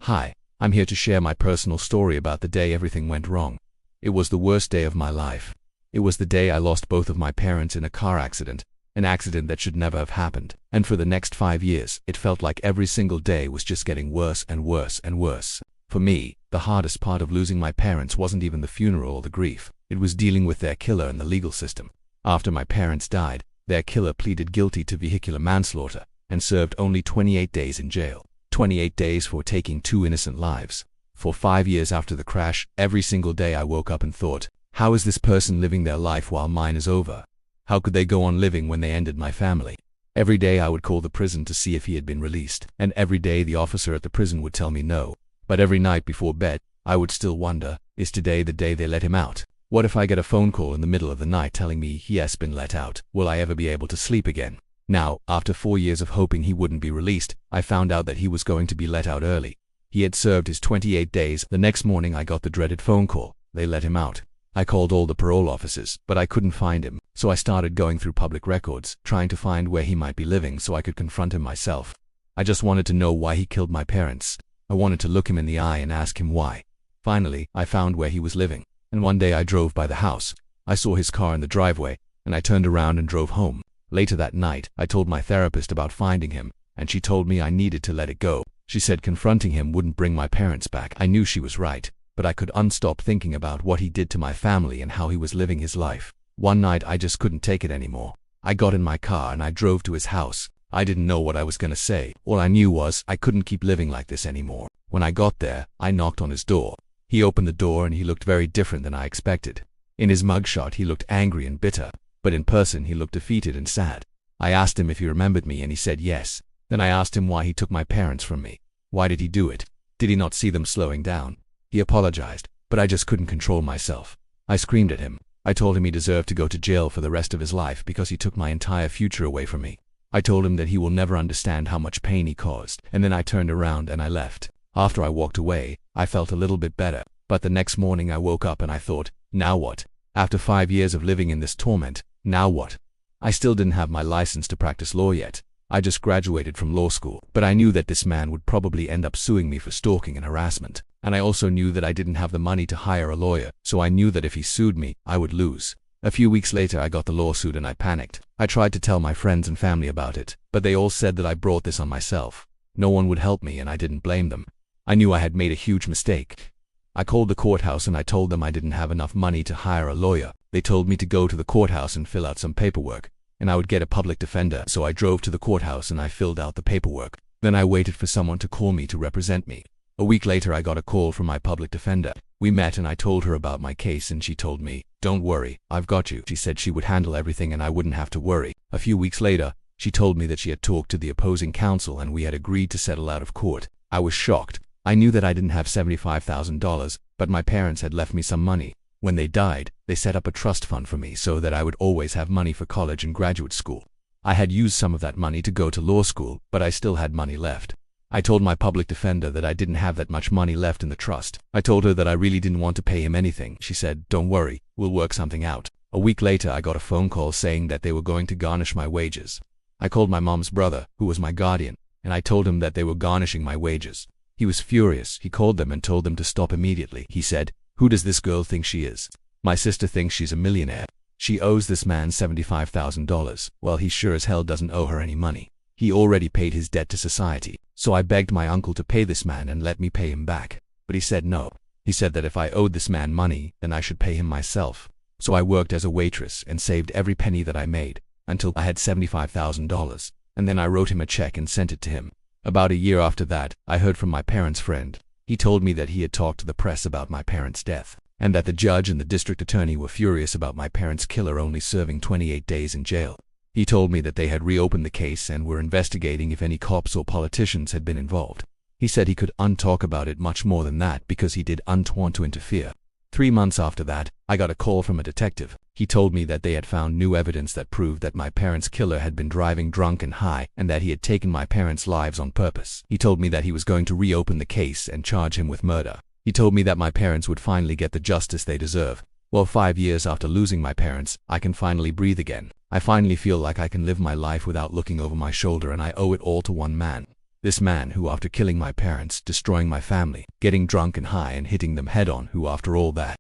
Hi, I'm here to share my personal story about the day everything went wrong. It was the worst day of my life. It was the day I lost both of my parents in a car accident, an accident that should never have happened. And for the next 5 years, it felt like every single day was just getting worse and worse and worse. For me, the hardest part of losing my parents wasn't even the funeral or the grief. It was dealing with their killer and the legal system. After my parents died, their killer pleaded guilty to vehicular manslaughter and served only 28 days in jail. 28 days for taking 2 innocent lives. For 5 years after the crash, every single day I woke up and thought, how is this person living their life while mine is over? How could they go on living when they ended my family? Every day I would call the prison to see if he had been released, and every day the officer at the prison would tell me no. But every night before bed, I would still wonder, is today the day they let him out? What if I get a phone call in the middle of the night telling me he has been let out? Will I ever be able to sleep again? Now, after 4 years of hoping he wouldn't be released, I found out that he was going to be let out early. He had served his 28 days. The next morning I got the dreaded phone call. They let him out. I called all the parole officers, but I couldn't find him, so I started going through public records, trying to find where he might be living so I could confront him myself. I just wanted to know why he killed my parents. I wanted to look him in the eye and ask him why. Finally, I found where he was living, and one day I drove by the house. I saw his car in the driveway, and I turned around and drove home. Later that night, I told my therapist about finding him, and she told me I needed to let it go. She said confronting him wouldn't bring my parents back. I knew she was right, but I could unstop thinking about what he did to my family and how he was living his life. One night I just couldn't take it anymore. I got in my car and I drove to his house. I didn't know what I was gonna say. All I knew was I couldn't keep living like this anymore. When I got there, I knocked on his door. He opened the door and he looked very different than I expected. In his mugshot he looked angry and bitter, but in person he looked defeated and sad. I asked him if he remembered me and he said yes. Then I asked him why he took my parents from me. Why did he do it? Did he not see them slowing down? He apologized, but I just couldn't control myself. I screamed at him. I told him he deserved to go to jail for the rest of his life because he took my entire future away from me. I told him that he will never understand how much pain he caused, and then I turned around and I left. After I walked away, I felt a little bit better, but the next morning I woke up and I thought, now what? After 5 years of living in this torment, now what? I still didn't have my license to practice law yet. I just graduated from law school, but I knew that this man would probably end up suing me for stalking and harassment. And I also knew that I didn't have the money to hire a lawyer, so I knew that if he sued me, I would lose. A few weeks later I got the lawsuit and I panicked. I tried to tell my friends and family about it, but they all said that I brought this on myself. No one would help me and I didn't blame them. I knew I had made a huge mistake. I called the courthouse and I told them I didn't have enough money to hire a lawyer. They told me to go to the courthouse and fill out some paperwork, and I would get a public defender. So I drove to the courthouse and I filled out the paperwork. Then I waited for someone to call me to represent me. A week later I got a call from my public defender. We met and I told her about my case and she told me, don't worry, I've got you. She said she would handle everything and I wouldn't have to worry. A few weeks later, she told me that she had talked to the opposing counsel and we had agreed to settle out of court. I was shocked. I knew that I didn't have $75,000, but my parents had left me some money. When they died, they set up a trust fund for me so that I would always have money for college and graduate school. I had used some of that money to go to law school, but I still had money left. I told my public defender that I didn't have that much money left in the trust. I told her that I really didn't want to pay him anything. She said, don't worry, we'll work something out. A week later I got a phone call saying that they were going to garnish my wages. I called my mom's brother, who was my guardian, and I told him that they were garnishing my wages. He was furious. He called them and told them to stop immediately. He said, who does this girl think she is? My sister thinks she's a millionaire. She owes this man $75,000. Well, he sure as hell doesn't owe her any money. He already paid his debt to society. So I begged my uncle to pay this man and let me pay him back. But he said no. He said that if I owed this man money, then I should pay him myself. So I worked as a waitress and saved every penny that I made until I had $75,000. And then I wrote him a check and sent it to him. About a year after that, I heard from my parents' friend. He told me that he had talked to the press about my parents' death, and that the judge and the district attorney were furious about my parents' killer only serving 28 days in jail. He told me that they had reopened the case and were investigating if any cops or politicians had been involved. He said he could talk about it much more than that because he didn't want to interfere. 3 months after that, I got a call from a detective. He told me that they had found new evidence that proved that my parents' killer had been driving drunk and high and that he had taken my parents' lives on purpose. He told me that he was going to reopen the case and charge him with murder. He told me that my parents would finally get the justice they deserve. Well, 5 years after losing my parents, I can finally breathe again. I finally feel like I can live my life without looking over my shoulder, and I owe it all to one man. This man who, after killing my parents, destroying my family, getting drunk and high and hitting them head on, who after all that,